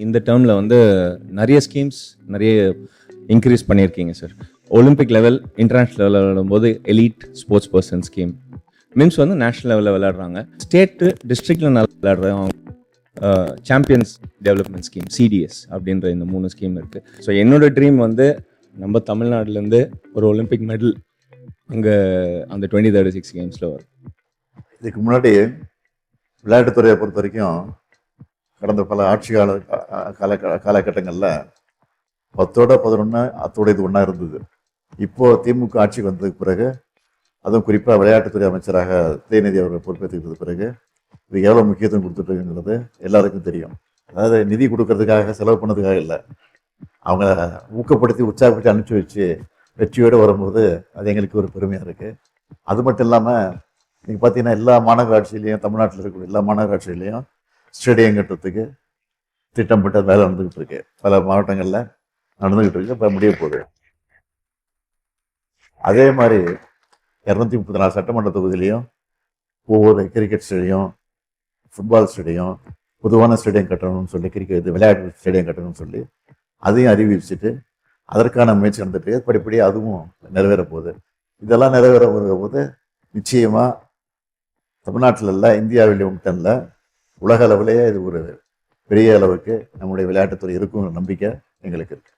இந்த டேர்மில் வந்து நிறைய ஸ்கீம்ஸ் நிறைய இன்க்ரீஸ் பண்ணியிருக்கீங்க சார். ஒலிம்பிக் லெவல், இன்டர்நேஷ்னல் லெவலில் விளையாடும்போது elite sports person scheme, memes வந்து நேஷ்னல் லெவலில் விளையாடுறாங்க, ஸ்டேட்டு டிஸ்ட்ரிக்டில் நல்லா விளையாடுறவங்க சாம்பியன்ஸ் டெவலப்மெண்ட் ஸ்கீம் சிடிஎஸ் அப்படின்ற இந்த 3 ஸ்கீம் இருக்குது. ஸோ என்னோட ட்ரீம் வந்து நம்ம தமிழ்நாட்டிலேருந்து ஒரு ஒலிம்பிக் மெடல் அங்கே அந்த 2036 கேம்ஸில் வரும். இதுக்கு முன்னாடி விளையாட்டுத்துறையை பொறுத்த வரைக்கும் கடந்த பல ஆட்சி காலகட்டங்களில் 10ஓட 11 அத்தோட இது ஒன்றா இருந்தது. இப்போது திமுக ஆட்சிக்கு வந்ததுக்கு பிறகு, அதுவும் குறிப்பாக விளையாட்டுத்துறை அமைச்சராக உதயநிதி அவர்கள் பொறுப்பேற்றுக்கிறது பிறகு இது எவ்வளோ முக்கியத்துவம் கொடுத்துட்ருக்குங்கிறது எல்லாருக்கும் தெரியும். அதாவது நிதி கொடுக்கறதுக்காக, செலவு பண்ணதுக்காக இல்லை, அவங்க ஊக்கப்படுத்தி உற்சாகப்படுத்தி அனுப்பிச்சி வச்சு வெற்றியோடு வரும்போது அது எங்களுக்கு ஒரு பெருமையாக இருக்குது. அது மட்டும் இல்லாமல் நீங்கள் பார்த்தீங்கன்னா எல்லா மாநகராட்சியிலையும், தமிழ்நாட்டில் இருக்கக்கூடிய எல்லா மாநகராட்சியிலையும் ஸ்டேடியம் கட்டுறதுக்கு திட்டமிட்ட வேலை நடந்துக்கிட்டு இருக்கு. பல மாவட்டங்களில் நடந்துக்கிட்டு இருக்கு, இப்போ முடிய போகுது. அதே மாதிரி 234 சட்டமன்ற தொகுதியிலையும் ஒவ்வொரு கிரிக்கெட் ஸ்டேடியம், ஃபுட்பால் ஸ்டேடியம், பொதுவான ஸ்டேடியம் கட்டணும்னு சொல்லி, கிரிக்கெட் விளையாட்டு ஸ்டேடியம் கட்டணும்னு சொல்லி அதையும் அறிவிச்சுட்டு அதற்கான முயற்சி நடந்துட்டு படிப்படியாக அதுவும் நிறைவேற போகுது. இதெல்லாம் நிறைவேற போது நிச்சயமாக தமிழ்நாட்டில் இல்லை, இந்தியாவில் மட்டும் இல்லை, உலக அளவிலேயே இது ஒரு பெரிய அளவுக்கு நம்முடைய விளையாட்டுத்துறை இருக்குங்கிற நம்பிக்கை எங்களுக்கு இருக்கு.